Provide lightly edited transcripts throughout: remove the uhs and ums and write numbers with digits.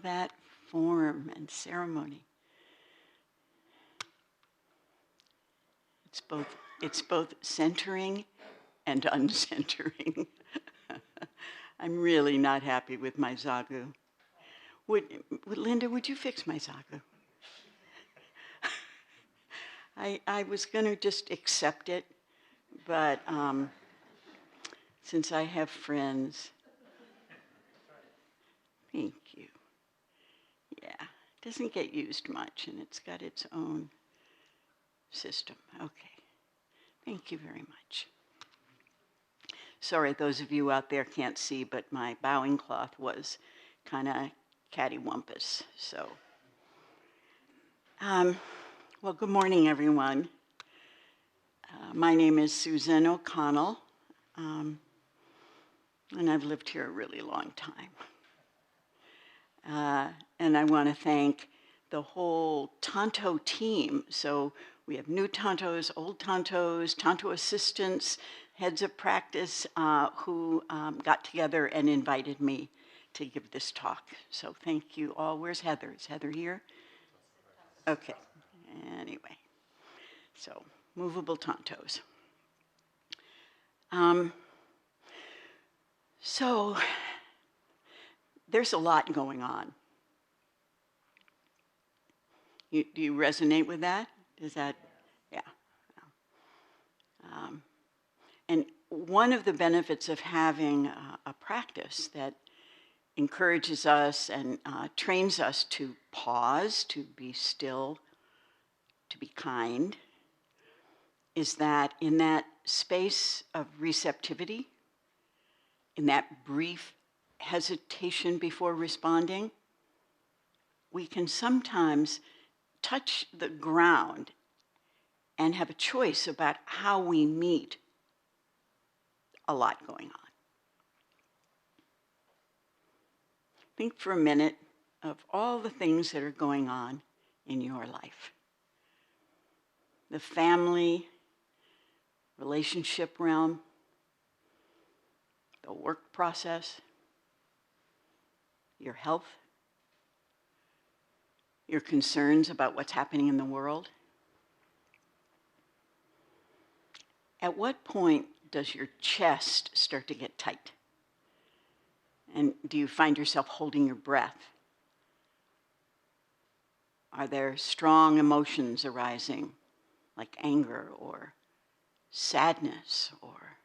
that form and ceremony. It's both centering and uncentering. I'm really not happy with my zagu. Linda, would you fix my zagu? I was going to just accept it, but since I have friends, thank you. Yeah, it doesn't get used much, and it's got its own system. Okay, thank you very much. Sorry, those of you out there can't see, but my bowing cloth was kind of cattywampus, so. Well, good morning, everyone. My name is Susan O'Connell, and I've lived here a really long time. And I want to thank the whole Tanto team. So we have new Tantos, old Tantos, Tanto assistants, heads of practice who got together and invited me to give this talk. So thank you all. Where's Heather? Is Heather here? Okay. Anyway, so movable Tantos. So there's a lot going on. Do you resonate with that? Is that, yeah. And one of the benefits of having a practice that encourages us and trains us to pause, to be still, to be kind, is that in that space of receptivity, in that brief hesitation before responding, we can sometimes touch the ground and have a choice about how we meet a lot going on. Think for a minute of all the things that are going on in your life. The family, relationship realm, the work process, your health, your concerns about what's happening in the world. At what point does your chest start to get tight? And do you find yourself holding your breath? Are there strong emotions arising, like anger or sadness or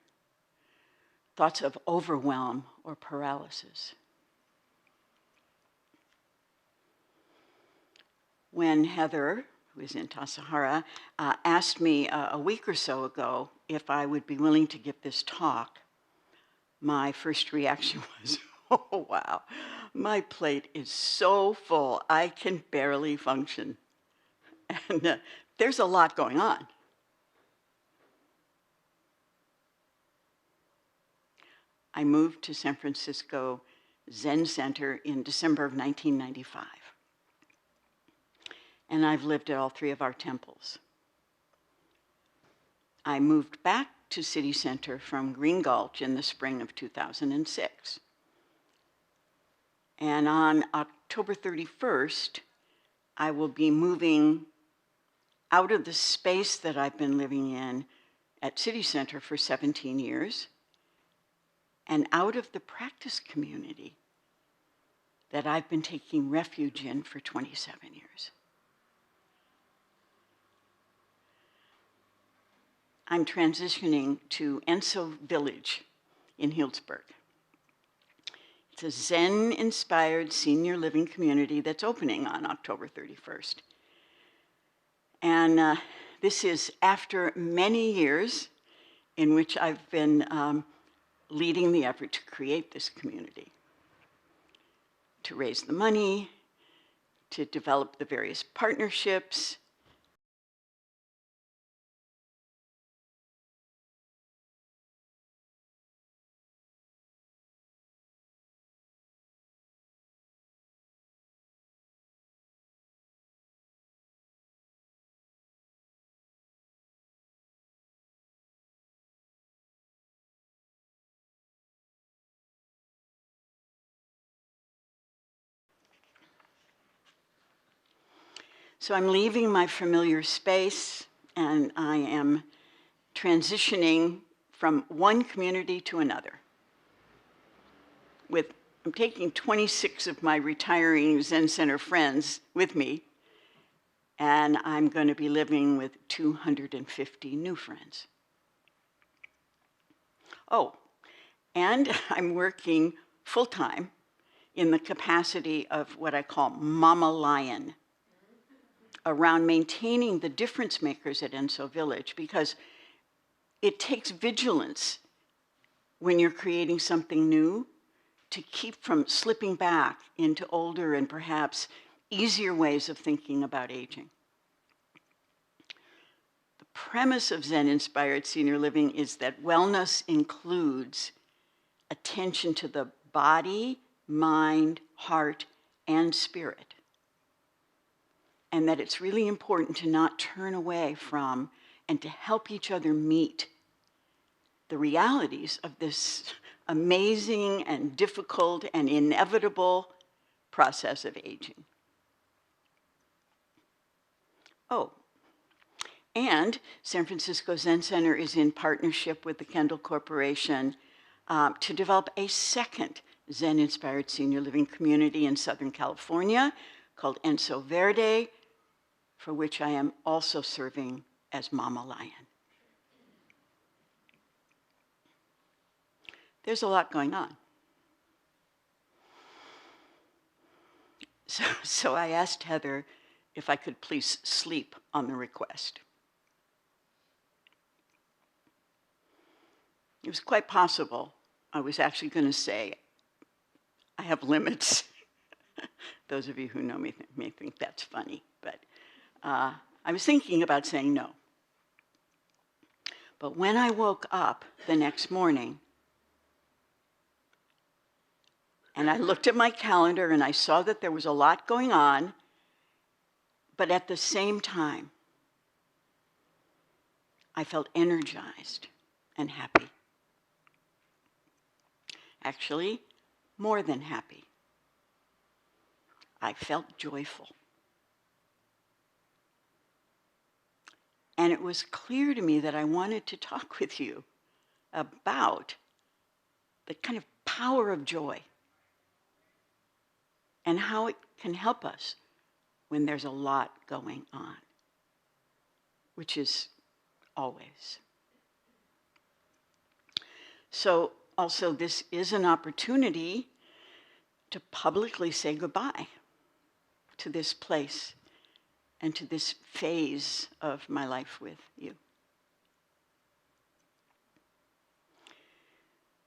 thoughts of overwhelm or paralysis? When Heather, who is in Tassajara, asked me a week or so ago if I would be willing to give this talk, my first reaction was, oh, wow, my plate is so full, I can barely function. And there's a lot going on. I moved to San Francisco Zen Center in December of 1995. And I've lived at all three of our temples. I moved back to City Center from Green Gulch in the spring of 2006. And on October 31st, I will be moving out of the space that I've been living in at City Center for 17 years and out of the practice community that I've been taking refuge in for 27 years. I'm transitioning to Enso Village in Healdsburg. It's a Zen-inspired senior living community that's opening on October 31st. And this is after many years in which I've been leading the effort to create this community, to raise the money, to develop the various partnerships, So I'm leaving my familiar space, and I am transitioning from one community to another. I'm taking 26 of my retiring Zen Center friends with me, and I'm going to be living with 250 new friends. Oh, and I'm working full-time in the capacity of what I call Mama Lion, around maintaining the difference makers at Enso Village, because it takes vigilance when you're creating something new to keep from slipping back into older and perhaps easier ways of thinking about aging. The premise of Zen-inspired senior living is that wellness includes attention to the body, mind, heart, and spirit. And that it's really important to not turn away from and to help each other meet the realities of this amazing and difficult and inevitable process of aging. Oh, and San Francisco Zen Center is in partnership with the Kendall Corporation to develop a second Zen-inspired senior living community in Southern California called Enso Verde, for which I am also serving as Mama Lion. There's a lot going on. So I asked Heather if I could please sleep on the request. It was quite possible I was actually going to say, I have limits. Those of you who know me may think that's funny, but I was thinking about saying no. But when I woke up the next morning, and I looked at my calendar and I saw that there was a lot going on, but at the same time, I felt energized and happy. Actually, more than happy. I felt joyful. And it was clear to me that I wanted to talk with you about the kind of power of joy and how it can help us when there's a lot going on, which is always. So also, this is an opportunity to publicly say goodbye to this place and to this phase of my life with you.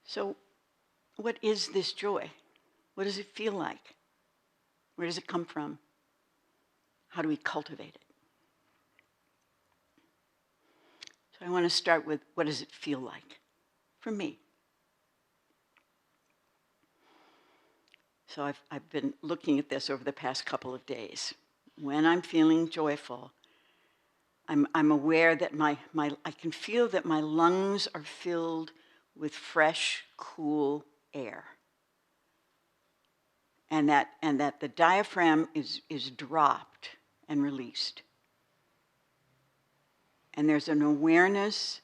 So, what is this joy? What does it feel like? Where does it come from? How do we cultivate it? So I want to start with, what does it feel like for me? So I've been looking at this over the past couple of days. When I'm feeling joyful, I'm aware that I can feel that my lungs are filled with fresh, cool air. And that the diaphragm is dropped and released. And there's an awareness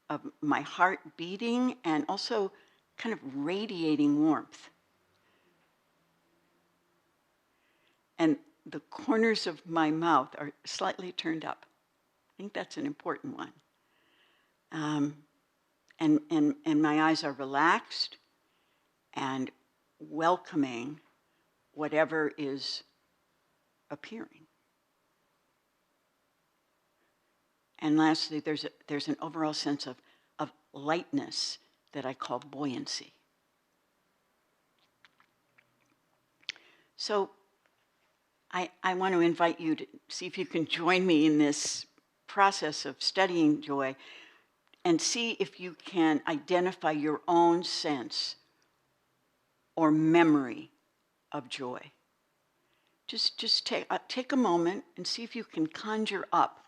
of my heart beating and also kind of radiating warmth. And the corners of my mouth are slightly turned up. I think that's an important one. And my eyes are relaxed and welcoming whatever is appearing. And lastly, there's an overall sense of lightness that I call buoyancy. So I want to invite you to see if you can join me in this process of studying joy and see if you can identify your own sense or memory of joy. Just take a moment and see if you can conjure up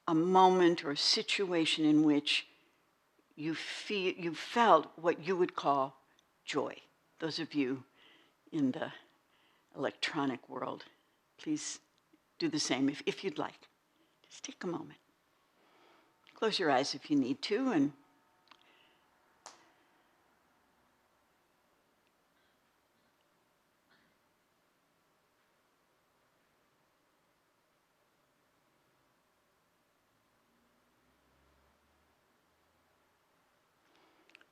a moment or a situation in which you felt what you would call joy. Those of you in the electronic world Please do the same if you'd like. Just take a moment. Close your eyes if you need to, and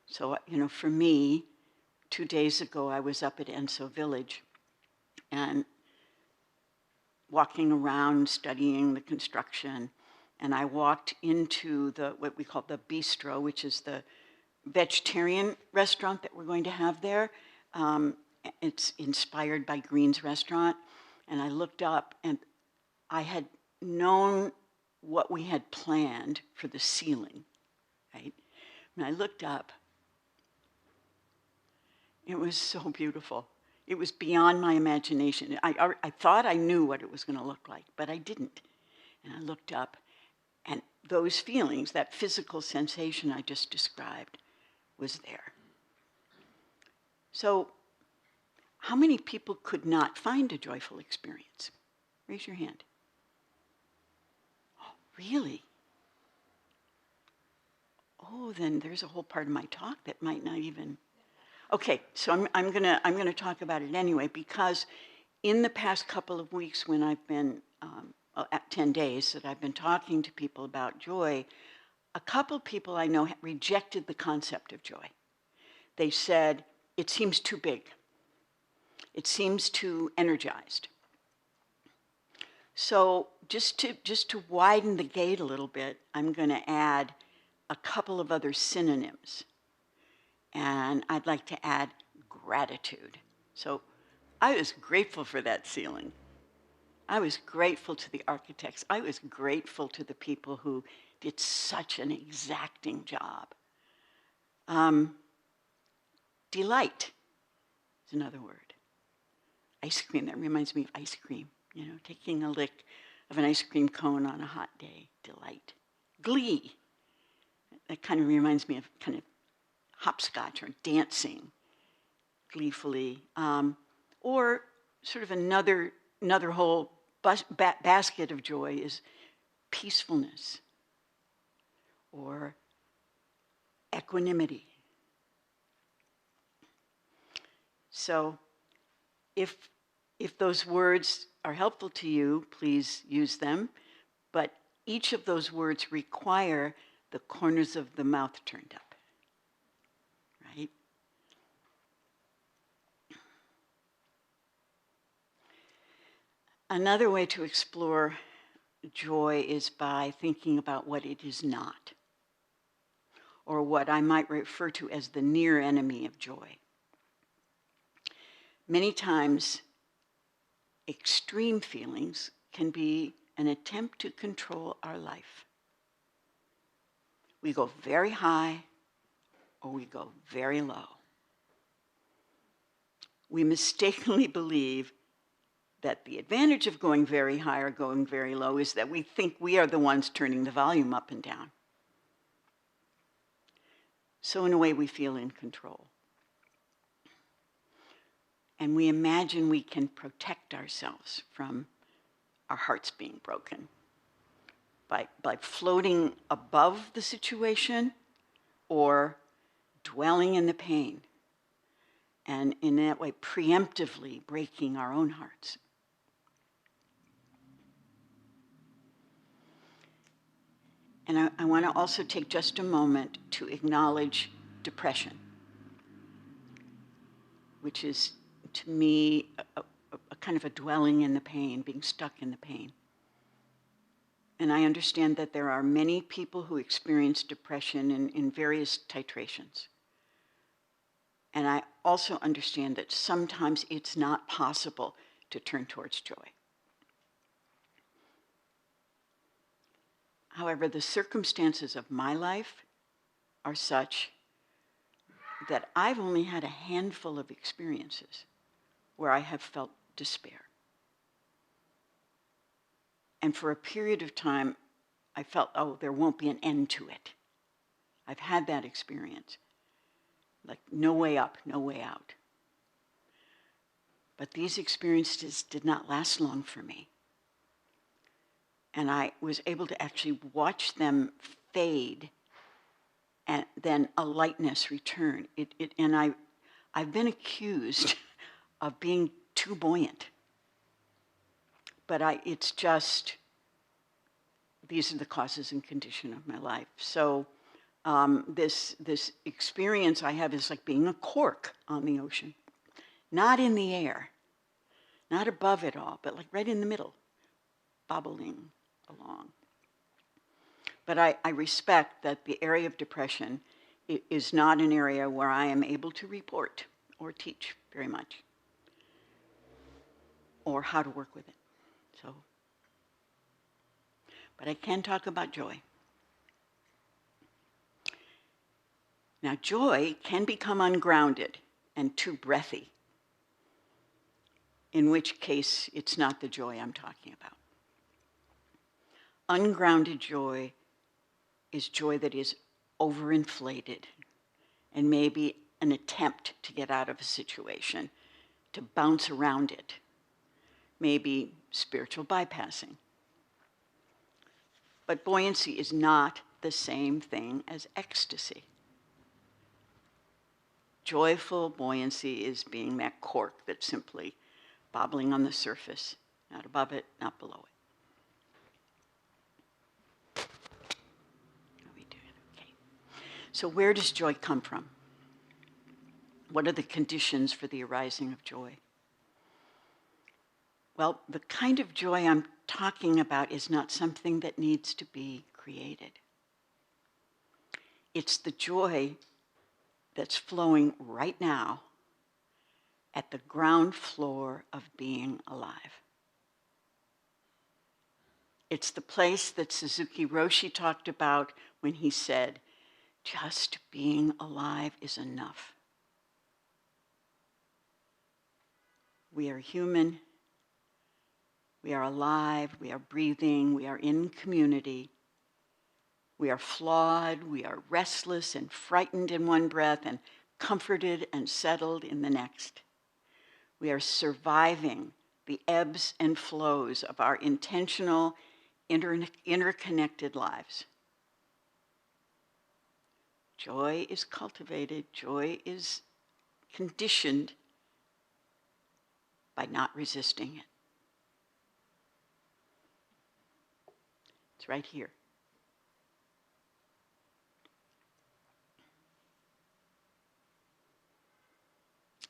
so, for me, 2 days ago, I was up at Enso Village and walking around studying the construction, and I walked into what we call the bistro, which is the vegetarian restaurant that we're going to have there. It's inspired by Green's restaurant, and I looked up, and I had known what we had planned for the ceiling, right? When I looked up, it was so beautiful. It was beyond my imagination. I thought I knew what it was going to look like, but I didn't. And I looked up, and those feelings, that physical sensation I just described, was there. So, how many people could not find a joyful experience? Raise your hand. Oh, really? Oh, then there's a whole part of my talk that might not even... Okay, so I'm gonna talk about it anyway, because in the past couple of weeks when I've been, at 10 days that I've been talking to people about joy, a couple people I know rejected the concept of joy. They said, it seems too big. It seems too energized. So just to widen the gate a little bit, I'm gonna add a couple of other synonyms. And I'd like to add gratitude. So I was grateful for that ceiling. I was grateful to the architects. I was grateful to the people who did such an exacting job. Delight is another word. Ice cream, that reminds me of ice cream. Taking a lick of an ice cream cone on a hot day. Delight. Glee. That kind of reminds me of kind of hopscotch or dancing gleefully, or sort of another whole basket of joy is peacefulness or equanimity. So if those words are helpful to you, please use them, but each of those words require the corners of the mouth turned up. Right? Another way to explore joy is by thinking about what it is not, or what I might refer to as the near enemy of joy. Many times, extreme feelings can be an attempt to control our life. We go very high, or we go very low. We mistakenly believe that the advantage of going very high or going very low is that we think we are the ones turning the volume up and down. So in a way, we feel in control. And we imagine we can protect ourselves from our hearts being broken by floating above the situation or dwelling in the pain, and in that way preemptively breaking our own hearts. And I want to also take just a moment to acknowledge depression, which is, to me, a kind of a dwelling in the pain, being stuck in the pain. And I understand that there are many people who experience depression in various titrations. And I also understand that sometimes it's not possible to turn towards joy. However, the circumstances of my life are such that I've only had a handful of experiences where I have felt despair. And for a period of time, I felt, oh, there won't be an end to it. I've had that experience. Like, no way up, no way out. But these experiences did not last long for me. And I was able to actually watch them fade and then a lightness return. I've been accused of being too buoyant. But it's just, these are the causes and condition of my life. So this experience I have is like being a cork on the ocean. Not in the air, not above it all, but like right in the middle, bobbling along. But I respect that the area of depression is not an area where I am able to report or teach very much, or how to work with it. So, but I can talk about joy. Now, joy can become ungrounded and too breathy, in which case it's not the joy I'm talking about. Ungrounded joy is joy that is overinflated and maybe an attempt to get out of a situation, to bounce around it, maybe spiritual bypassing. But buoyancy is not the same thing as ecstasy. Joyful buoyancy is being that cork that's simply bobbling on the surface, not above it, not below it. How we do it? Okay. So where does joy come from? What are the conditions for the arising of joy? Well, the kind of joy I'm talking about is not something that needs to be created. It's the joy that's flowing right now at the ground floor of being alive. It's the place that Suzuki Roshi talked about when he said, just being alive is enough. We are human, we are alive, we are breathing, we are in community. We are flawed, we are restless and frightened in one breath and comforted and settled in the next. We are surviving the ebbs and flows of our intentional, interconnected lives. Joy is cultivated, joy is conditioned by not resisting it. It's right here.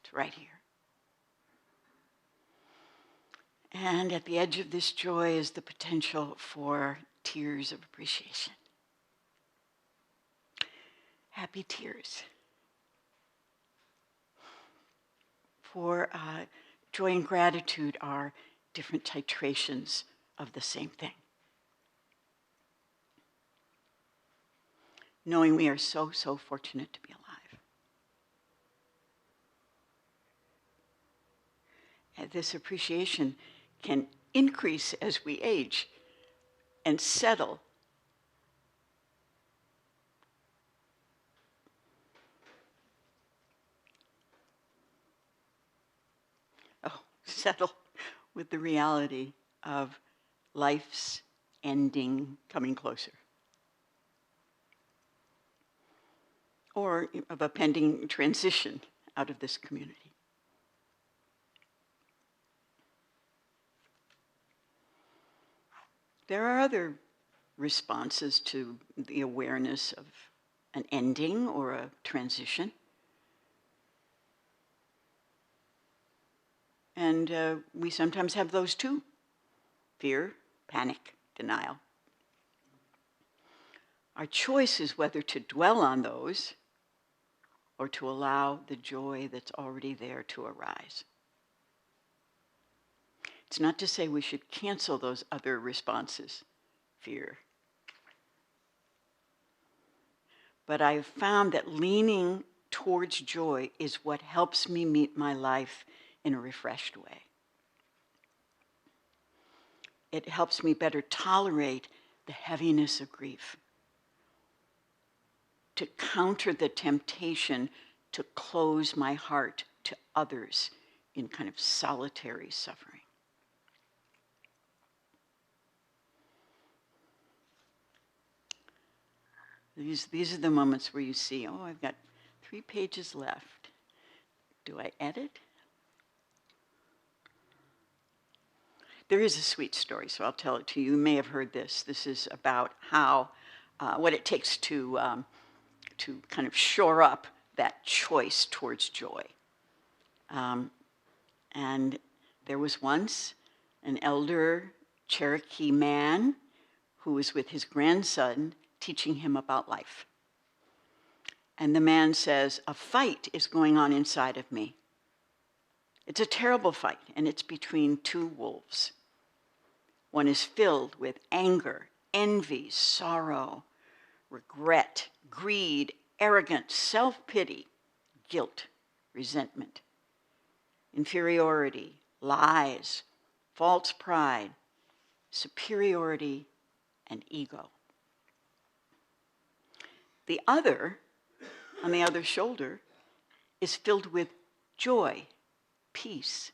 It's right here. And at the edge of this joy is the potential for tears of appreciation. Happy tears. For joy and gratitude are different titrations of the same thing. Knowing we are so, so fortunate to be alive. And this appreciation can increase as we age and settle. Settle with the reality of life's ending coming closer. Or of a pending transition out of this community. There are other responses to the awareness of an ending or a transition. And we sometimes have those too. Fear, panic, denial. Our choice is whether to dwell on those or to allow the joy that's already there to arise. It's not to say we should cancel those other responses, fear. But I've found that leaning towards joy is what helps me meet my life in a refreshed way. It helps me better tolerate the heaviness of grief, to counter the temptation to close my heart to others in kind of solitary suffering. These are the moments where you see, oh, I've got 3 pages left. Do I edit? There is a sweet story, so I'll tell it to you. You may have heard this. This is about how, what it takes to kind of shore up that choice towards joy. And there was once an elder Cherokee man who was with his grandson teaching him about life. And the man says, a fight is going on inside of me. It's a terrible fight, and it's between 2 wolves. One is filled with anger, envy, sorrow, regret, greed, arrogance, self-pity, guilt, resentment, inferiority, lies, false pride, superiority, and ego. The other, on the other shoulder, is filled with joy, peace,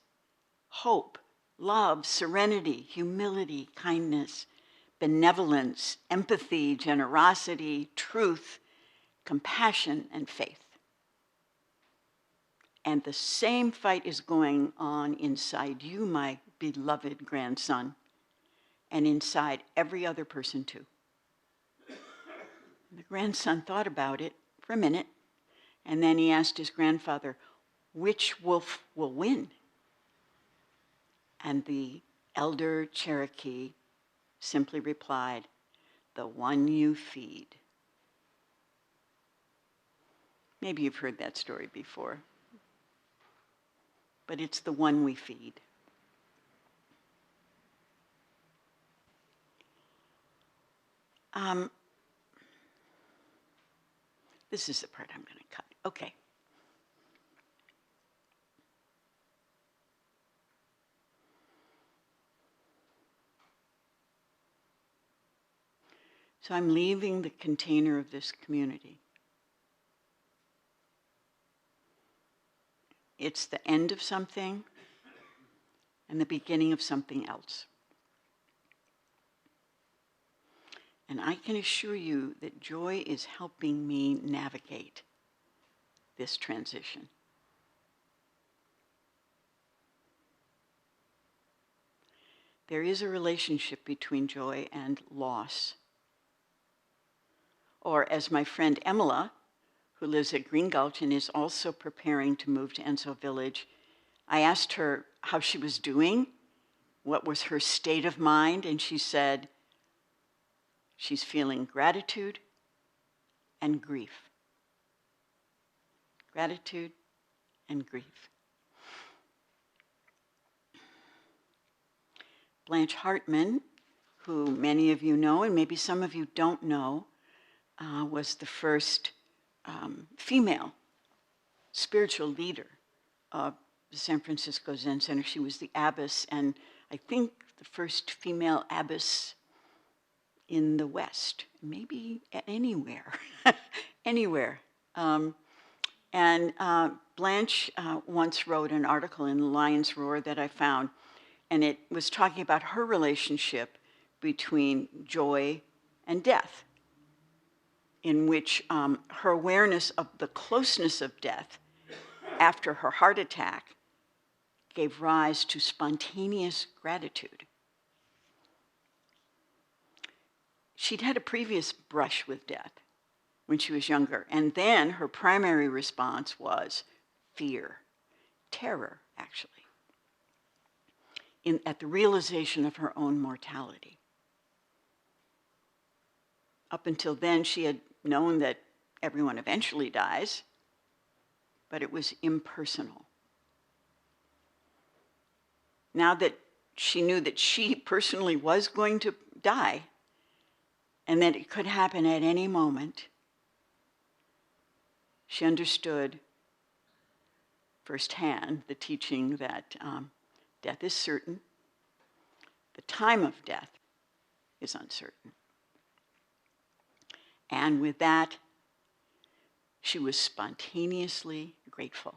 hope, love, serenity, humility, kindness, benevolence, empathy, generosity, truth, compassion, and faith. And the same fight is going on inside you, my beloved grandson, and inside every other person too. The grandson thought about it for a minute, and then he asked his grandfather, which wolf will win? And the elder Cherokee simply replied, the one you feed. Maybe you've heard that story before, but it's the one we feed. This is the part I'm going to cut. Okay. So I'm leaving the container of this community. It's the end of something and the beginning of something else. And I can assure you that joy is helping me navigate this transition. There is a relationship between joy and loss. Or as my friend Emila, who lives at Green Gulch and is also preparing to move to Enso Village, I asked her how she was doing, what was her state of mind, and she said, she's feeling gratitude and grief. Gratitude and grief. Blanche Hartman, who many of you know and maybe some of you don't know, was the first female spiritual leader of the San Francisco Zen Center. She was the abbess, and I think the first female abbess in the West, maybe anywhere, anywhere. And Blanche once wrote an article in Lion's Roar that I found, and it was talking about her relationship between joy and death, in which her awareness of the closeness of death after her heart attack gave rise to spontaneous gratitude. She'd had a previous brush with death when she was younger, and then her primary response was fear, terror, actually, at the realization of her own mortality. Up until then, she had known that everyone eventually dies, but it was impersonal. Now that she knew that she personally was going to die, and that it could happen at any moment, she understood firsthand the teaching that death is certain, the time of death is uncertain. And with that, she was spontaneously grateful.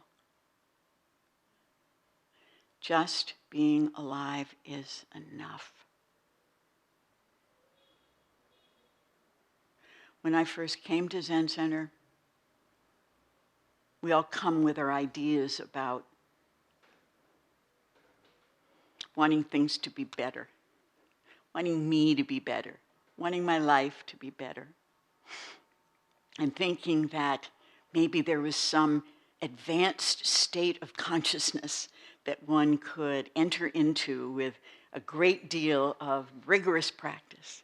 Just being alive is enough. When I first came to Zen Center, we all come with our ideas about wanting things to be better, wanting me to be better, wanting my life to be better, and thinking that maybe there was some advanced state of consciousness that one could enter into with a great deal of rigorous practice.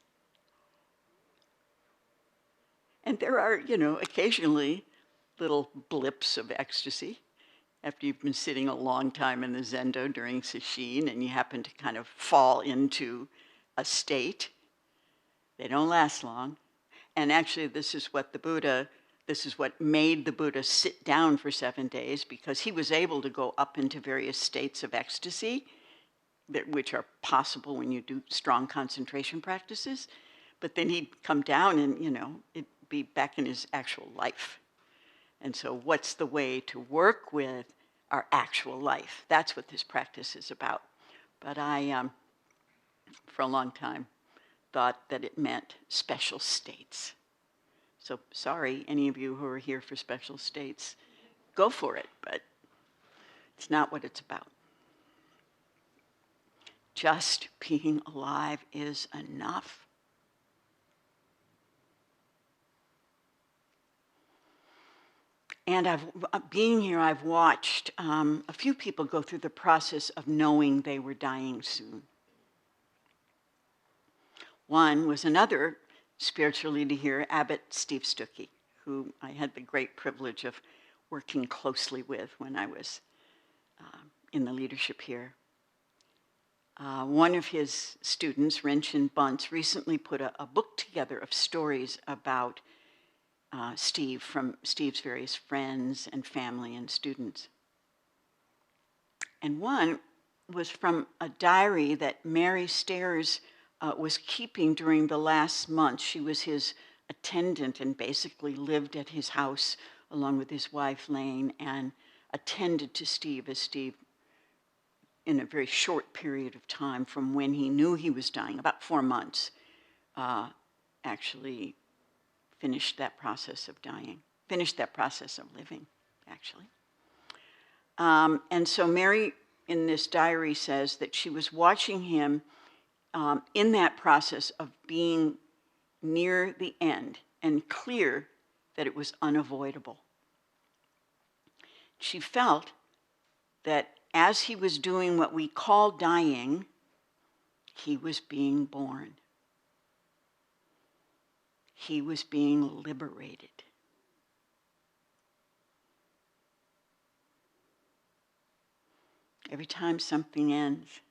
And there are, occasionally little blips of ecstasy after you've been sitting a long time in the Zendo during sesshin and you happen to kind of fall into a state. They don't last long. And actually, this is what made the Buddha sit down for 7 days, because he was able to go up into various states of ecstasy, which are possible when you do strong concentration practices. But then he'd come down and, it'd be back in his actual life. And so what's the way to work with our actual life? That's what this practice is about. But I, for a long time, thought that it meant special states. So sorry, any of you who are here for special states, go for it, but it's not what it's about. Just being alive is enough. And being here, I've watched a few people go through the process of knowing they were dying soon. One was another spiritual leader here, Abbot Steve Stuckey, who I had the great privilege of working closely with when I was in the leadership here. One of his students, Rinchen Bunce, recently put a book together of stories about Steve, from Steve's various friends and family and students. And one was from a diary that Mary Stairs was keeping during the last month. She was his attendant and basically lived at his house along with his wife, Lane, and attended to Steve as Steve, in a very short period of time from when he knew he was dying, about 4 months, actually finished that process of dying, finished that process of living, actually. And so Mary, in this diary, says that she was watching him in that process of being near the end and clear that it was unavoidable. She felt that as he was doing what we call dying, he was being born. He was being liberated. Every time something ends,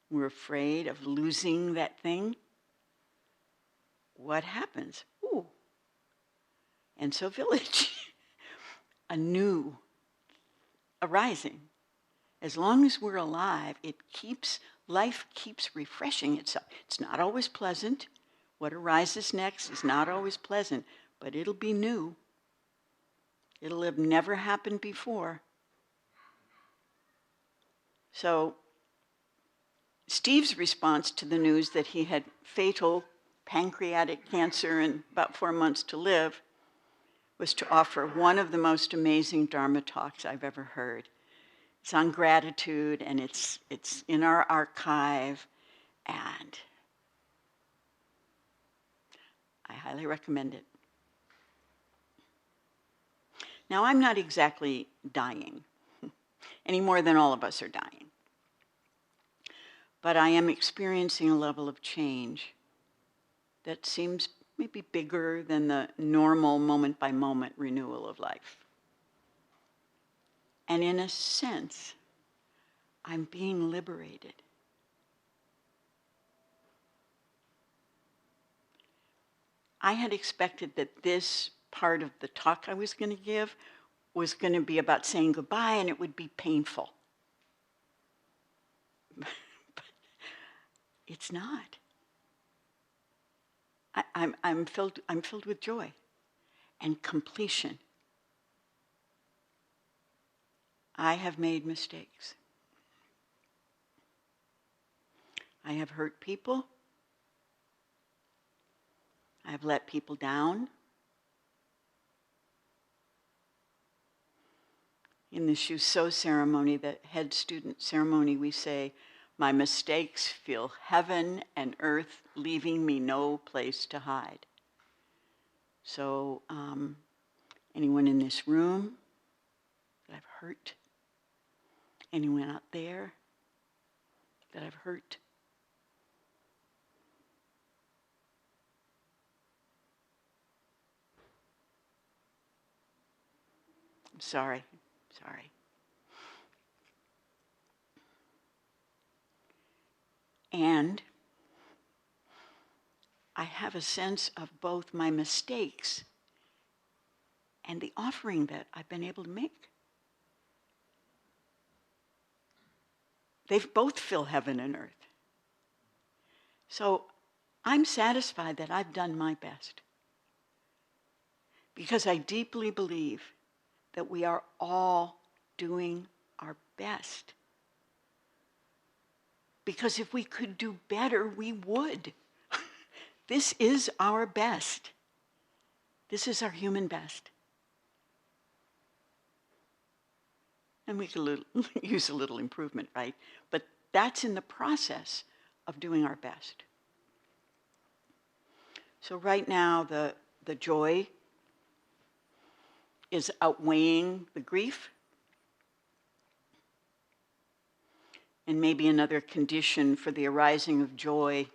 we're afraid of losing that thing. What happens? Ooh. And so village, a new arising. As long as we're alive, life keeps refreshing itself. It's not always pleasant. What arises next is not always pleasant, but it'll be new. It'll have never happened before. So Steve's response to the news that he had fatal pancreatic cancer and about 4 months to live was to offer one of the most amazing Dharma talks I've ever heard. It's on gratitude, and it's in our archive, and I highly recommend it. Now, I'm not exactly dying, any more than all of us are dying. But I am experiencing a level of change that seems maybe bigger than the normal moment-by-moment renewal of life. And in a sense, I'm being liberated. I had expected that this part of the talk I was going to give was going to be about saying goodbye, and it would be painful. But it's not. I'm filled with joy and completion. I have made mistakes. I have hurt people. I have let people down. In the Shuso ceremony, the head student ceremony, we say, "My mistakes feel heaven and earth, leaving me no place to hide." So anyone in this room that I've hurt, anyone out there that I've hurt, I'm sorry. And I have a sense of both my mistakes and the offering that I've been able to make. They both fill heaven and earth. So I'm satisfied that I've done my best, because I deeply believe that we are all doing our best. Because if we could do better, we would. This is our best. This is our human best. And we could use a little improvement, right? But that's in the process of doing our best. So right now, the joy is outweighing the grief. And maybe another condition for the arising of joy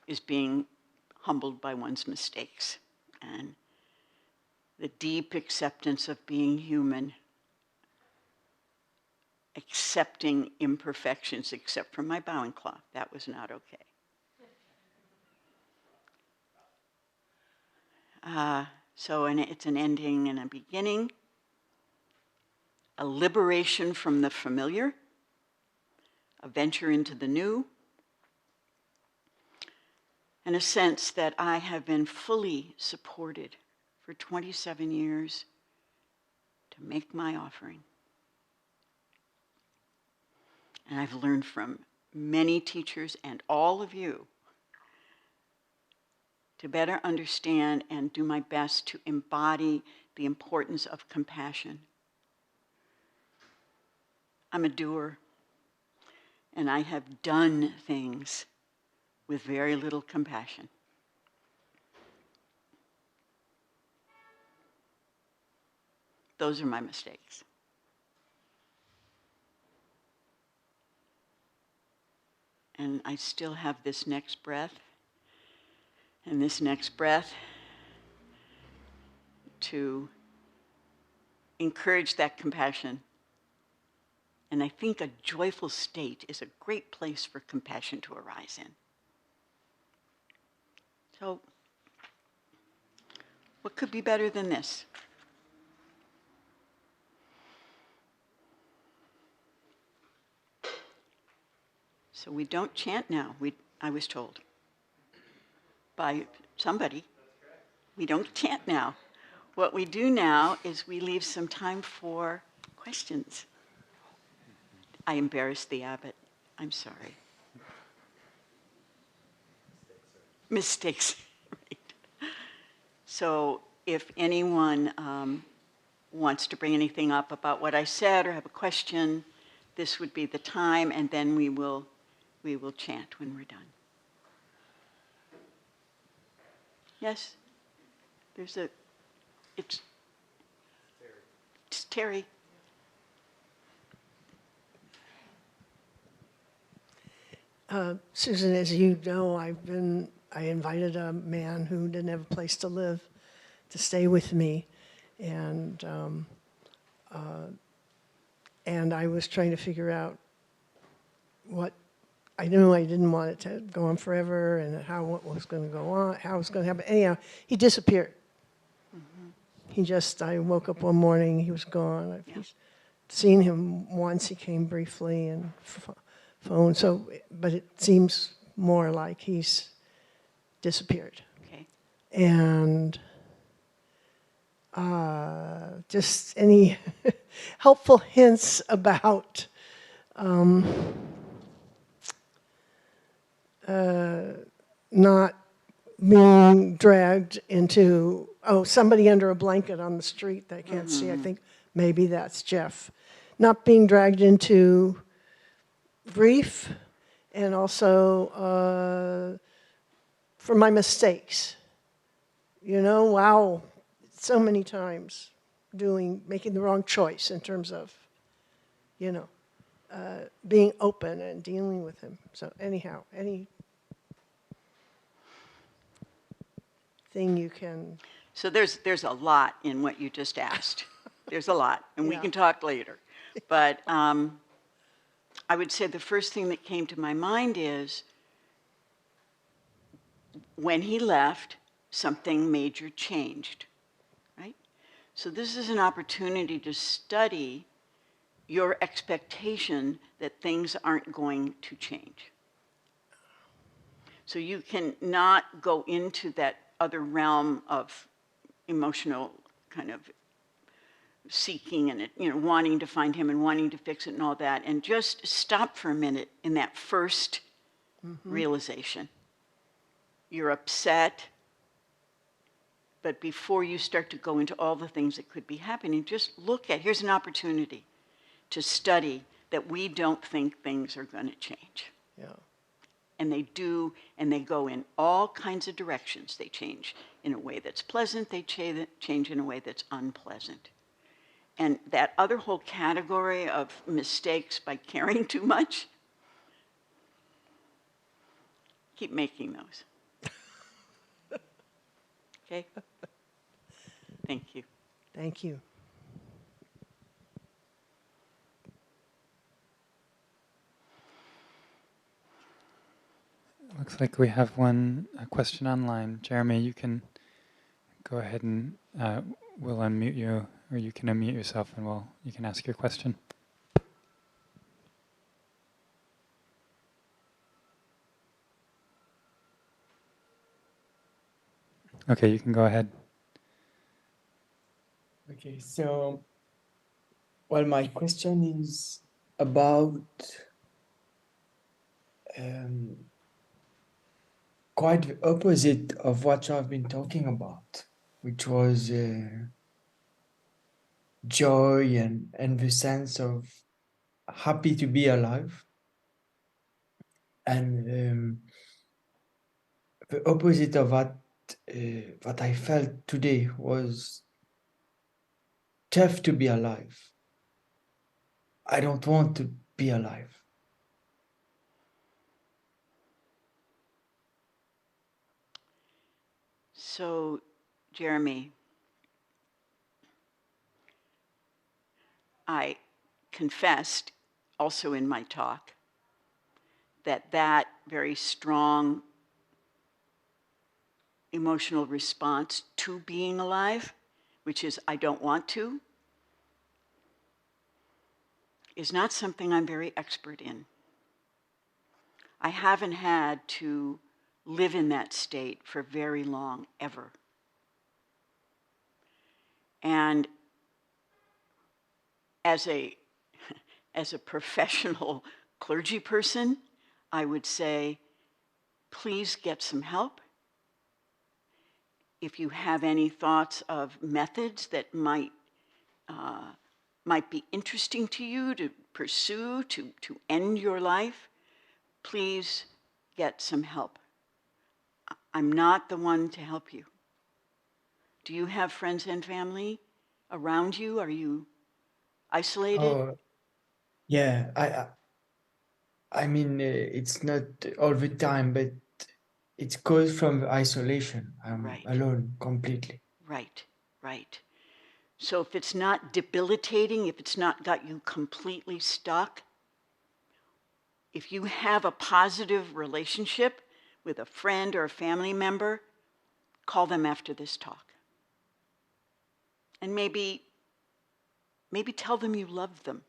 is being humbled by one's mistakes and the deep acceptance of being human, accepting imperfections, except for my bowing cloth. That was not okay. So it's an ending and a beginning, a liberation from the familiar, a venture into the new, and a sense that I have been fully supported for 27 years to make my offering. And I've learned from many teachers and all of you to better understand and do my best to embody the importance of compassion. I'm a doer, and I have done things with very little compassion. Those are my mistakes. And I still have this next breath, and this next breath to encourage that compassion. And I think a joyful state is a great place for compassion to arise in. So, what could be better than this? So we don't chant now, I was told by somebody. We don't chant now. What we do now is we leave some time for questions. I embarrassed the abbot. I'm sorry. Mistakes. Right. So if anyone wants to bring anything up about what I said or have a question, this would be the time, and then we will chant when we're done. Yes? It's Terry. Susan, as you know, I invited a man who didn't have a place to live to stay with me, and I was trying to figure out what I knew. I didn't want it to go on forever, and what was going to go on, how it was going to happen. Anyhow, he disappeared. Mm-hmm. I woke up one morning, he was gone. Yeah. I've seen him once. He came briefly and phone. So, but it seems more like he's disappeared. Okay. And just any helpful hints about not being dragged into, oh, somebody under a blanket on the street they can't see. I think maybe that's Jeff. Not being dragged into grief, and also for my mistakes. You know, wow, so many times making the wrong choice in terms of, you know, being open and dealing with him. So anyhow, anything you can. So there's a lot in what you just asked. There's a lot, and we Yeah. can talk later. But I would say the first thing that came to my mind is when he left, something major changed, right? So this is an opportunity to study your expectation that things aren't going to change. So you can not go into that other realm of emotional kind of seeking and wanting to find him and wanting to fix it and all that, and just stop for a minute in that first realization. You're upset, but before you start to go into all the things that could be happening, just look at, here's an opportunity to study that we don't think things are going to change. Yeah. And they do, and they go in all kinds of directions. They change in a way that's pleasant, they change in a way that's unpleasant. And that other whole category of mistakes by caring too much, keep making those. Okay? Thank you. Thank you. Looks like we have a question online. Jeremy, you can go ahead and we'll unmute you, or you can unmute yourself and you can ask your question. Okay, you can go ahead. Okay, so, well, my question is about quite the opposite of what I've been talking about, which was joy and the sense of happy to be alive. And the opposite of what I felt today was tough to be alive. I don't want to be alive. So, Jeremy, I confessed also in my talk that very strong emotional response to being alive, which is I don't want to, is not something I'm very expert in. I haven't had to live in that state for very long, ever. And as a professional clergy person, I would say, please get some help. If you have any thoughts of methods that might be interesting to you to pursue, to end your life, please get some help. I'm not the one to help you. Do you have friends and family around you? Are you isolated? Oh, yeah, I mean, it's not all the time, but it's caused from isolation. I'm Right. alone completely. Right, right. So if it's not debilitating, if it's not got you completely stuck, if you have a positive relationship with a friend or a family member, call them after this talk. And maybe tell them you love them,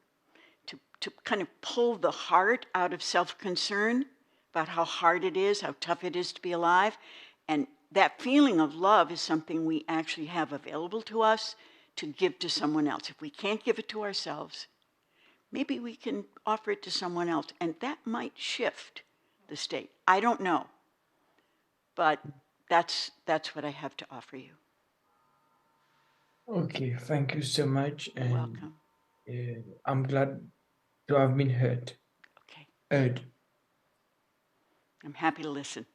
to kind of pull the heart out of self-concern about how hard it is, how tough it is to be alive. And that feeling of love is something we actually have available to us to give to someone else. If we can't give it to ourselves, maybe we can offer it to someone else, and that might shift the state. I don't know, but that's what I have to offer you. Okay, thank you so much, You're and welcome. I'm glad to have been heard. Okay, Heard. I'm happy to listen.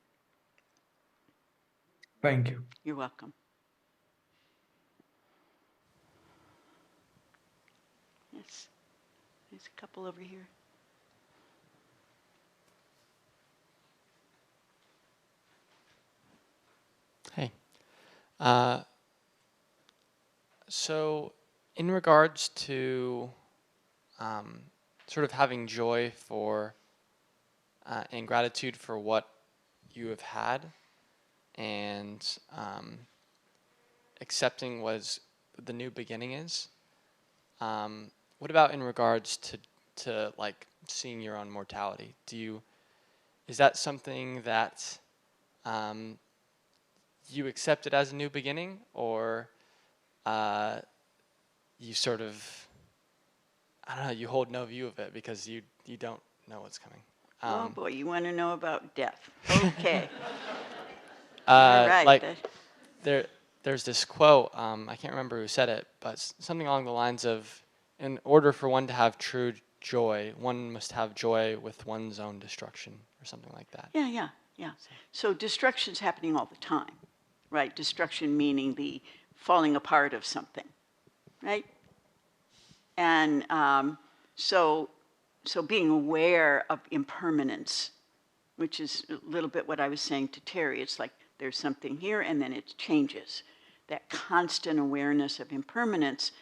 Thank you. You're welcome. Yes, there's a couple over here. Hey. Uh, so, in regards to sort of having joy for and gratitude for what you have had, and accepting what the new beginning is. What about in regards to like seeing your own mortality? Is that something that you accept it as a new beginning, or you sort of, I don't know, you hold no view of it because you don't know what's coming? Oh boy, you want to know about death? Okay. All right. Like there's this quote, I can't remember who said it, but something along the lines of, in order for one to have true joy, one must have joy with one's own destruction, or something like that. Yeah. So destruction's happening all the time, right? Destruction meaning the falling apart of something, right? And so being aware of impermanence, which is a little bit what I was saying to Terry. It's like there's something here and then it changes. That constant awareness of impermanence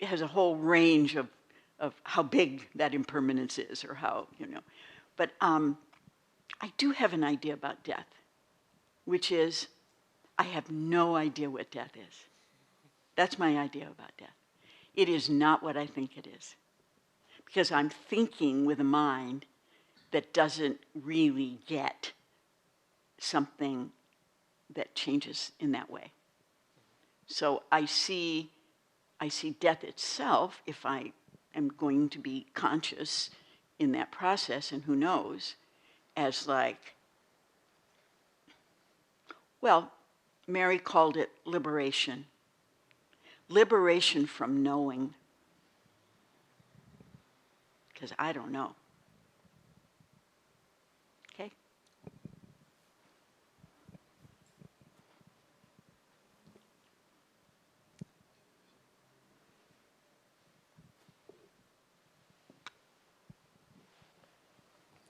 has a whole range of how big that impermanence is, or how, But I do have an idea about death, which is I have no idea what death is. That's my idea about death. It is not what I think it is, because I'm thinking with a mind that doesn't really get something that changes in that way. So I see death itself, if I am going to be conscious in that process, and who knows, as like, well, Mary called it liberation. Liberation from knowing, because I don't know. Okay?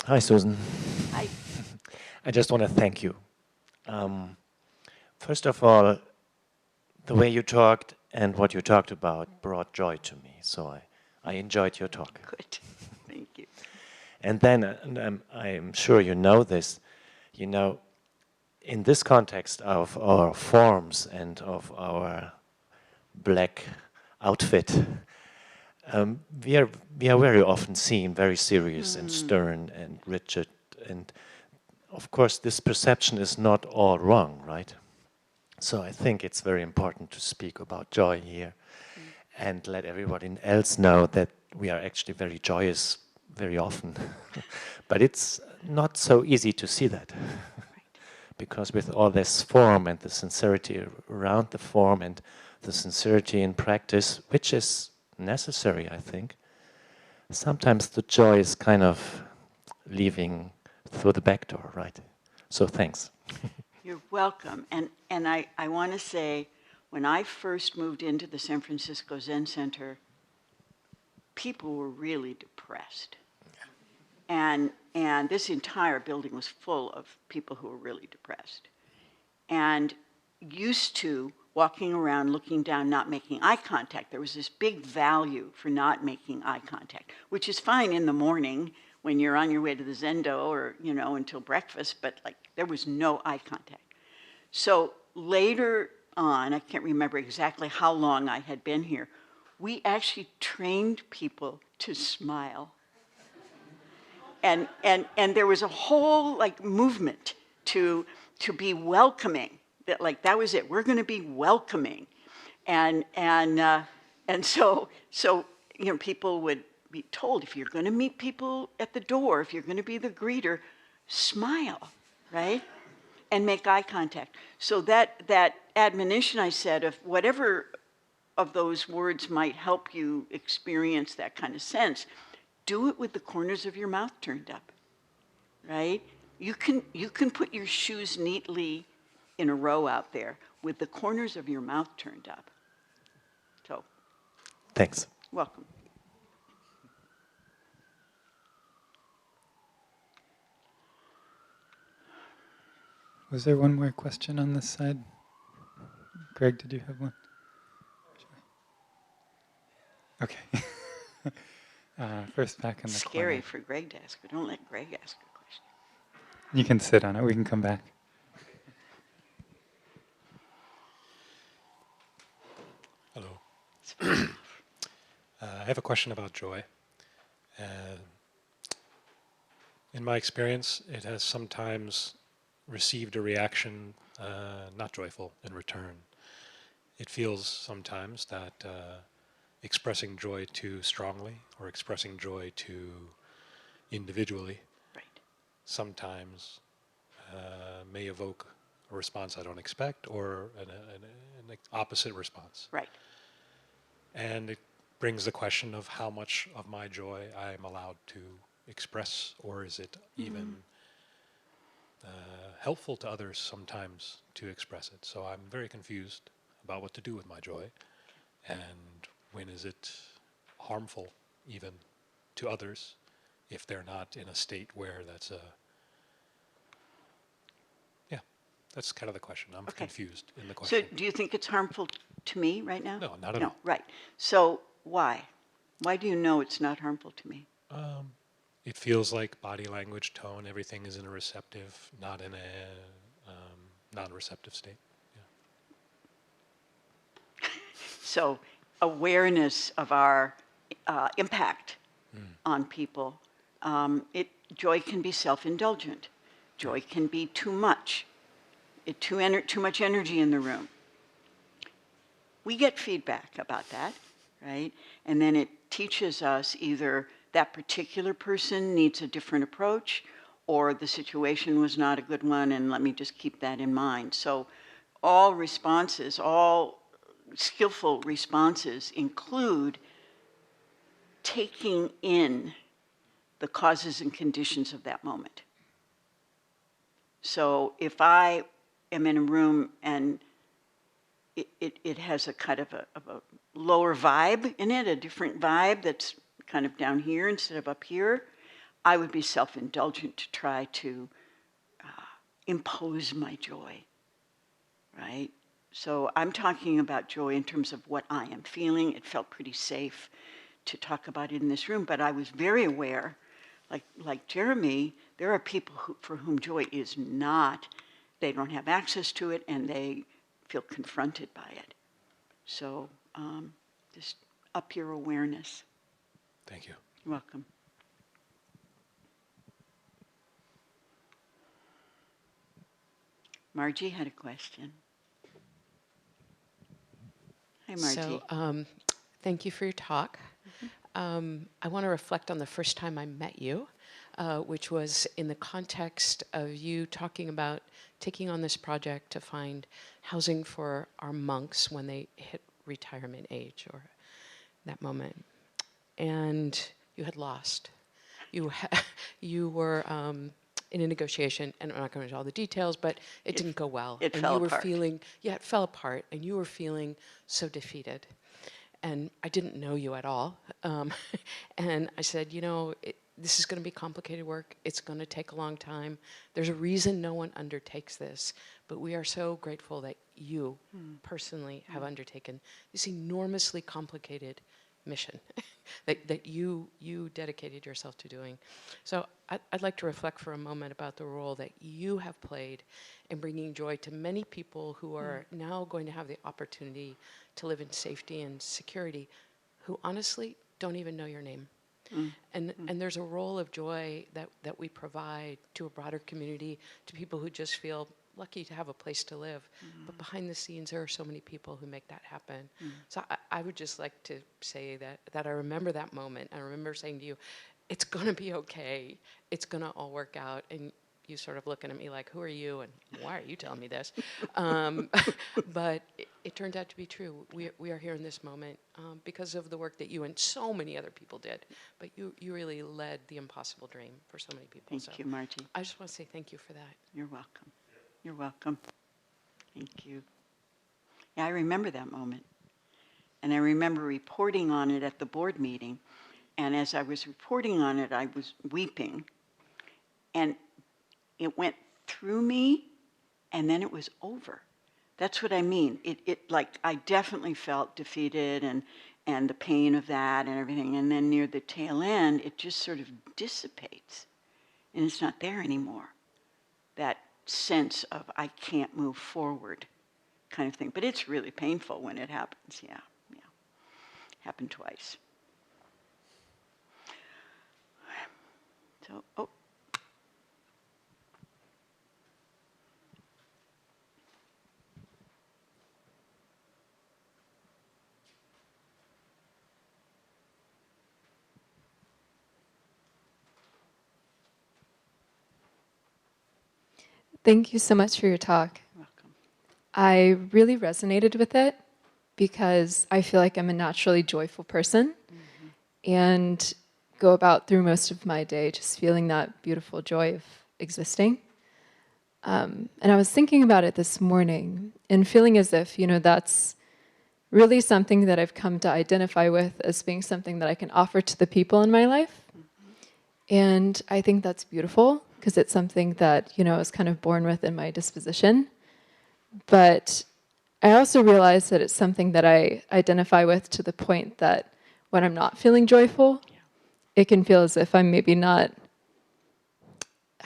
Hi, Susan. Hi. I just want to thank you. First of all, the way you talked and what you talked about brought joy to me, so I enjoyed your talk. Good. Thank you. And then, I'm sure you know this, in this context of our forms and of our black outfit, we are very often seen very serious and stern and rigid, and of course this perception is not all wrong, right? So I think it's very important to speak about joy here and let everybody else know that we are actually very joyous very often. But it's not so easy to see that. Because with all this form and the sincerity around the form and the sincerity in practice, which is necessary, I think, sometimes the joy is kind of leaving through the back door, right? So thanks. You're welcome. And I want to say, when I first moved into the San Francisco Zen Center, people were really depressed. And this entire building was full of people who were really depressed. And used to walking around, looking down, not making eye contact. There was this big value for not making eye contact, which is fine in the morning when you're on your way to the Zendo or, until breakfast, but like there was no eye contact. So later on, I can't remember exactly how long I had been here, we actually trained people to smile. And there was a whole like movement to be welcoming. That was it. We're going to be welcoming, and so people would be told, if you're going to meet people at the door, if you're going to be the greeter, smile, right? And make eye contact. So that admonition I said of whatever of those words might help you experience that kind of sense, do it with the corners of your mouth turned up, right? You can put your shoes neatly in a row out there with the corners of your mouth turned up. So, Thanks. welcome. Was there one more question on this side? Greg, did you have one? Okay. First back in the Scary corner. for Greg to ask, but don't let Greg ask a question. You can sit on it. We can come back. Hello. I have a question about joy. In my experience, it has sometimes received a reaction not joyful in return. It feels sometimes that expressing joy too strongly or expressing joy too individually Right. sometimes may evoke a response I don't expect or an opposite response. Right. And it brings the question of how much of my joy I am allowed to express, or is it even helpful to others sometimes to express it. So I'm very confused about what to do with my joy, and when is it harmful even to others if they're not in a state where that's that's kind of the question. I'm confused in the question. So do you think it's harmful to me right now? No, not at all. Right. So why? Why do you know it's not harmful to me? It feels like body language, tone, everything is in a receptive, not in a non-receptive state. Yeah. So awareness of our impact on people. Joy can be self-indulgent. Joy can be too much. Too much energy in the room. We get feedback about that, right? And then it teaches us either that particular person needs a different approach or the situation was not a good one and let me just keep that in mind. So all responses, all skillful responses include taking in the causes and conditions of that moment. So if I am in a room and it has a kind of a lower vibe in it, a different vibe that's kind of down here instead of up here, I would be self-indulgent to try to impose my joy, right? So I'm talking about joy in terms of what I am feeling. It felt pretty safe to talk about it in this room, but I was very aware, like Jeremy, there are people for whom joy is not, they don't have access to it and they feel confronted by it. So just up your awareness. Thank you. You're welcome. Margie had a question. Hi, Margie. So, thank you for your talk. I want to reflect on the first time I met you, which was in the context of you talking about taking on this project to find housing for our monks when they hit retirement age or that moment. And you had lost. You were in a negotiation, and I'm not going into all the details, but it didn't go well. It and fell you were apart. feeling, yeah, it fell apart, and you were feeling so defeated. And I didn't know you at all. And I said, you know, this is going to be complicated work. It's going to take a long time. There's a reason no one undertakes this, but we are so grateful that you personally have undertaken this enormously complicated mission that you dedicated yourself to doing. So I'd like to reflect for a moment about the role that you have played in bringing joy to many people who are now going to have the opportunity to live in safety and security, who honestly don't even know your name. And there's a role of joy that we provide to a broader community, to people who just feel lucky to have a place to live. But behind the scenes, there are so many people who make that happen. So I would just like to say that I remember that moment. I remember saying to you, it's going to be okay. It's going to all work out. And you sort of looking at me like, who are you and why are you telling me this? But it turned out to be true. We are here in this moment because of the work that you and so many other people did. But you really led the impossible dream for so many people. Thank you, Margie. I just want to say thank you for that. You're welcome. You're welcome. Thank you. Yeah, I remember that moment. And I remember reporting on it at the board meeting. And as I was reporting on it, I was weeping. And it went through me, and then it was over. That's what I mean. Like, I definitely felt defeated and the pain of that and everything. And then near the tail end, it just sort of dissipates. And it's not there anymore. That sense of I can't move forward kind of thing. But it's really painful when it happens. Yeah. Happened twice. So, oh. Thank you so much for your talk. You're welcome. I really resonated with it because I feel like I'm a naturally joyful person and go about through most of my day just feeling that beautiful joy of existing. And I was thinking about it this morning and feeling as if, that's really something that I've come to identify with as being something that I can offer to the people in my life. And I think that's beautiful because it's something that, I was kind of born with in my disposition. But I also realize that it's something that I identify with to the point that when I'm not feeling joyful, it can feel as if I'm maybe not,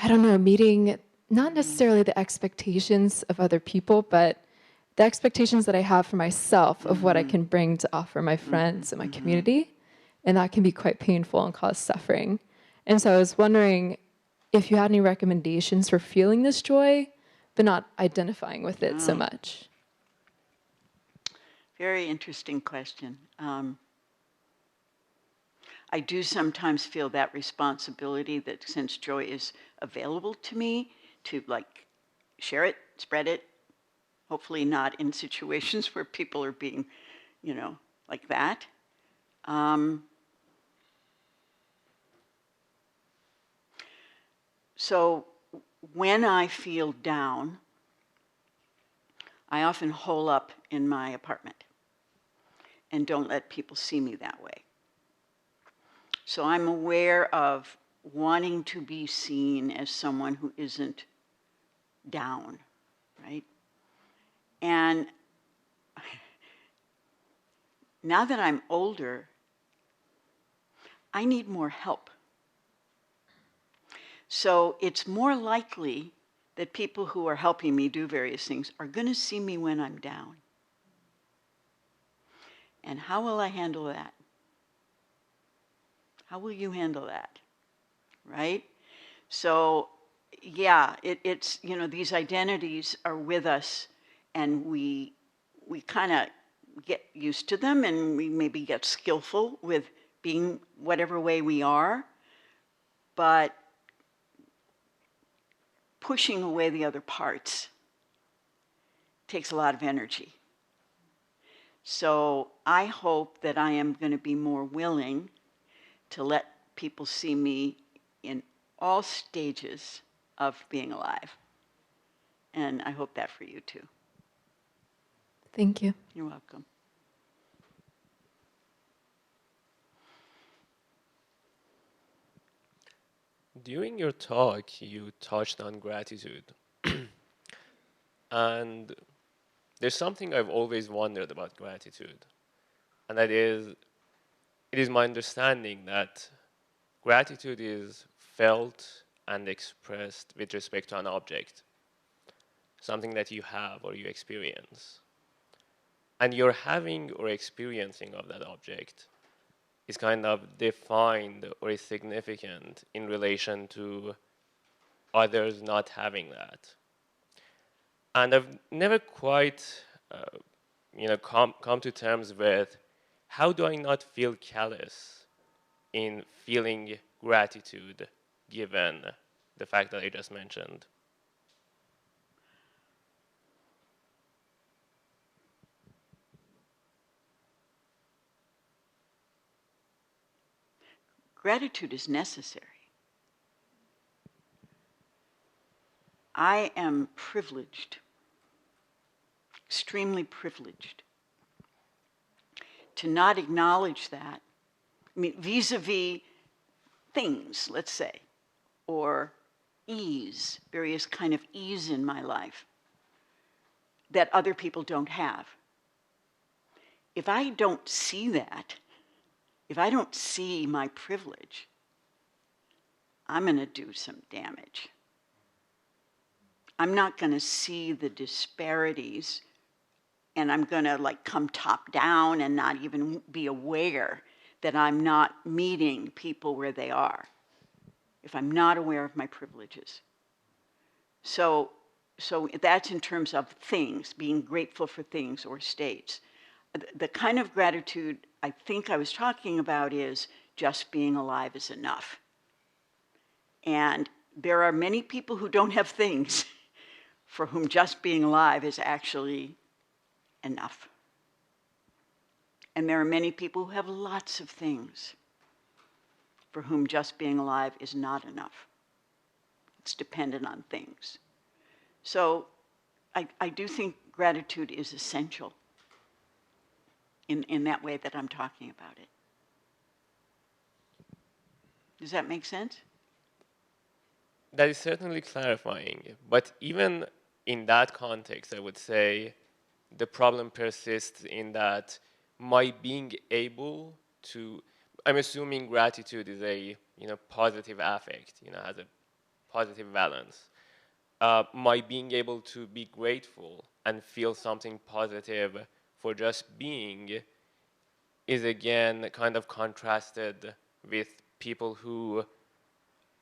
meeting not necessarily the expectations of other people, but the expectations that I have for myself of what I can bring to offer my friends and my community. And that can be quite painful and cause suffering. And so I was wondering if you had any recommendations for feeling this joy, but not identifying with it so much. Very interesting question. I do sometimes feel that responsibility that since joy is available to me to like share it, spread it, hopefully not in situations where people are being, like that. So when I feel down, I often hole up in my apartment and don't let people see me that way. So I'm aware of wanting to be seen as someone who isn't down, right? And now that I'm older, I need more help. So it's more likely that people who are helping me do various things are going to see me when I'm down. And how will I handle that? How will you handle that? Right? So, yeah, it's, these identities are with us and we kind of get used to them and we maybe get skillful with being whatever way we are, but pushing away the other parts takes a lot of energy. So I hope that I am going to be more willing to let people see me in all stages of being alive. And I hope that for you too. Thank you. You're welcome. During your talk, you touched on gratitude. And there's something I've always wondered about gratitude. And that is, it is my understanding that gratitude is felt and expressed with respect to an object, something that you have or you experience. And your having or experiencing of that object is kind of defined or is significant in relation to others not having that. And I've never quite, come to terms with how do I not feel callous in feeling gratitude given the fact that I just mentioned? Gratitude is necessary. I am privileged, extremely privileged, to not acknowledge that. I mean, vis-a-vis things, let's say, or ease, various kind of ease in my life that other people don't have. If I don't see that, if I don't see my privilege, I'm going to do some damage. I'm not going to see the disparities, and I'm going to like come top down and not even be aware that I'm not meeting people where they are, if I'm not aware of my privileges. So that's in terms of things, being grateful for things or states. The kind of gratitude I think I was talking about is just being alive is enough. And there are many people who don't have things for whom just being alive is actually enough. And there are many people who have lots of things for whom just being alive is not enough. It's dependent on things. So I do think gratitude is essential in that way that I'm talking about it. Does that make sense? That is certainly clarifying, but even in that context, I would say the problem persists in that my being able to, I'm assuming gratitude is a positive affect, has a positive balance. My being able to be grateful and feel something positive for just being is again kind of contrasted with people who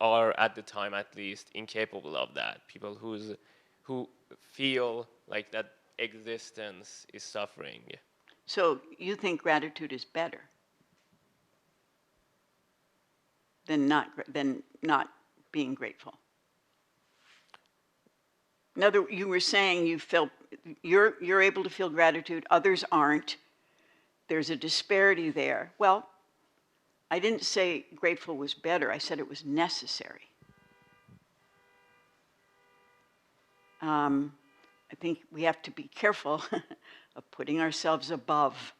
are, at the time at least, incapable of that. People who feel like that existence is suffering. So you think gratitude is better than not being grateful? You were saying you're able to feel gratitude, others aren't. There's a disparity there. Well, I didn't say grateful was better. I said it was necessary. I think we have to be careful of putting ourselves above.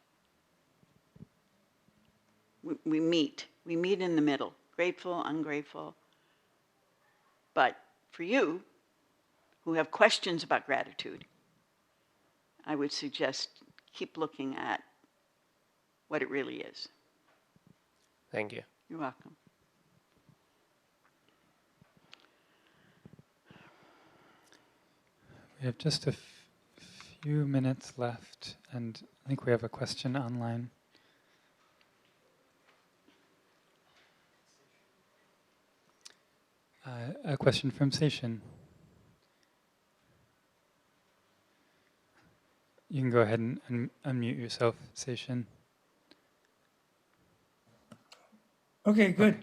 We meet in the middle, grateful, ungrateful. But for you, who have questions about gratitude, I would suggest keep looking at what it really is. Thank you. You're welcome. We have just a few minutes left, and I think we have a question online. A question from Seishin. You can go ahead and unmute yourself, Seishin. Okay, good.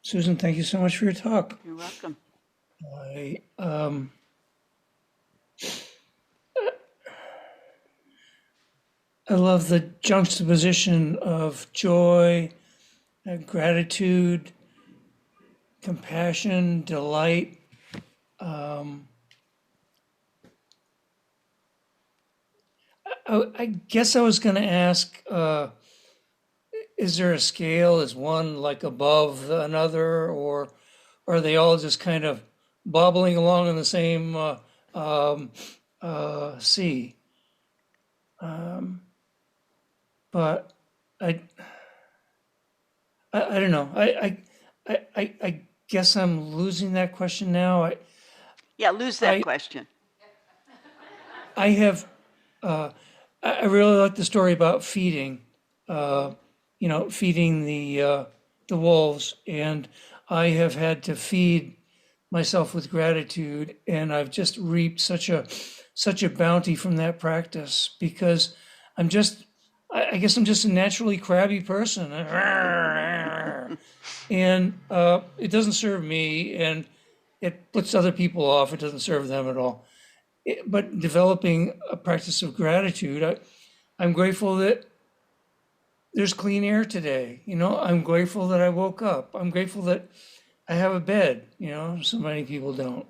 Susan, thank you so much for your talk. You're welcome. I love the juxtaposition of joy, gratitude, compassion, delight. I guess I was going to ask, is there a scale? Is one like above another, or are they all just kind of bobbling along in the same sea? But I don't know. I guess I'm losing that question now. Yeah, lose that question. I have, I really like the story about feeding, feeding the wolves, and I have had to feed myself with gratitude, and I've just reaped such a bounty from that practice because I'm just I guess I'm just a naturally crabby person. And it doesn't serve me, and it puts other people off. It doesn't serve them at all. But developing a practice of gratitude, I'm grateful that there's clean air today. You know, I'm grateful that I woke up. I'm grateful that I have a bed. You know, so many people don't.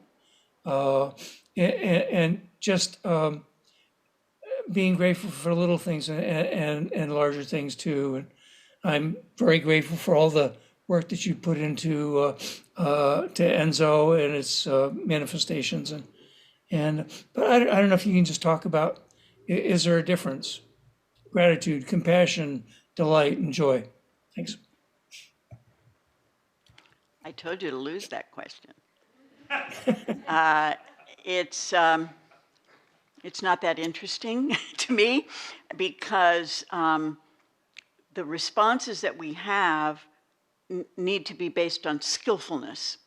And just being grateful for little things and larger things too. And I'm very grateful for all the work that you put into to Enzo and its manifestations. But I don't know if you can just talk about, is there a difference? Gratitude, compassion, delight, and joy. Thanks. I told you to lose that question. It's not that interesting to me because the responses that we have need to be based on skillfulness,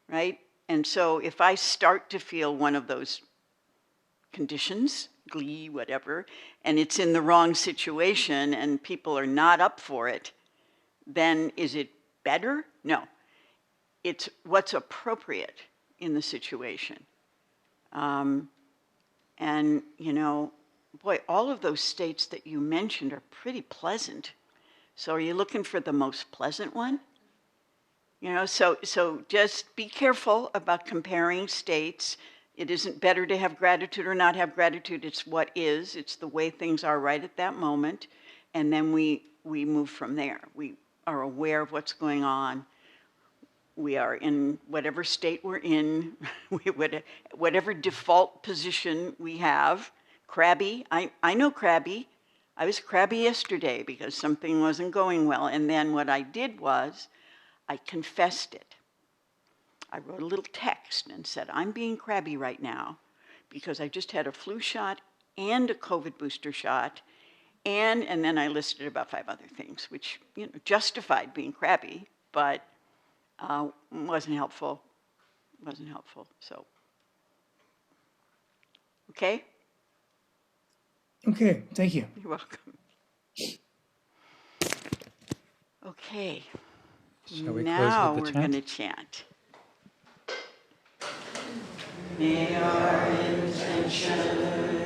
right? And so if I start to feel one of those conditions, glee, whatever, and it's in the wrong situation and people are not up for it, then is it better? No. It's what's appropriate in the situation. And, you know, boy, all of those states that you mentioned are pretty pleasant. So are you looking for the most pleasant one? You know, so just be careful about comparing states. It isn't better to have gratitude or not have gratitude. It's what is. It's the way things are right at that moment. And then we move from there. We are aware of what's going on. We are in whatever state we're in, whatever default position we have. Crabby, I know crabby. I was crabby yesterday because something wasn't going well. And then what I did was I confessed it. I wrote a little text and said, I'm being crabby right now because I just had a flu shot and a COVID booster shot. And then I listed about 5 other things, which, you know, justified being crabby, but wasn't helpful. Wasn't helpful. So, okay? Okay, thank you. You're welcome. Okay. Shall we Now close with we're the chant? going to chant. May our intention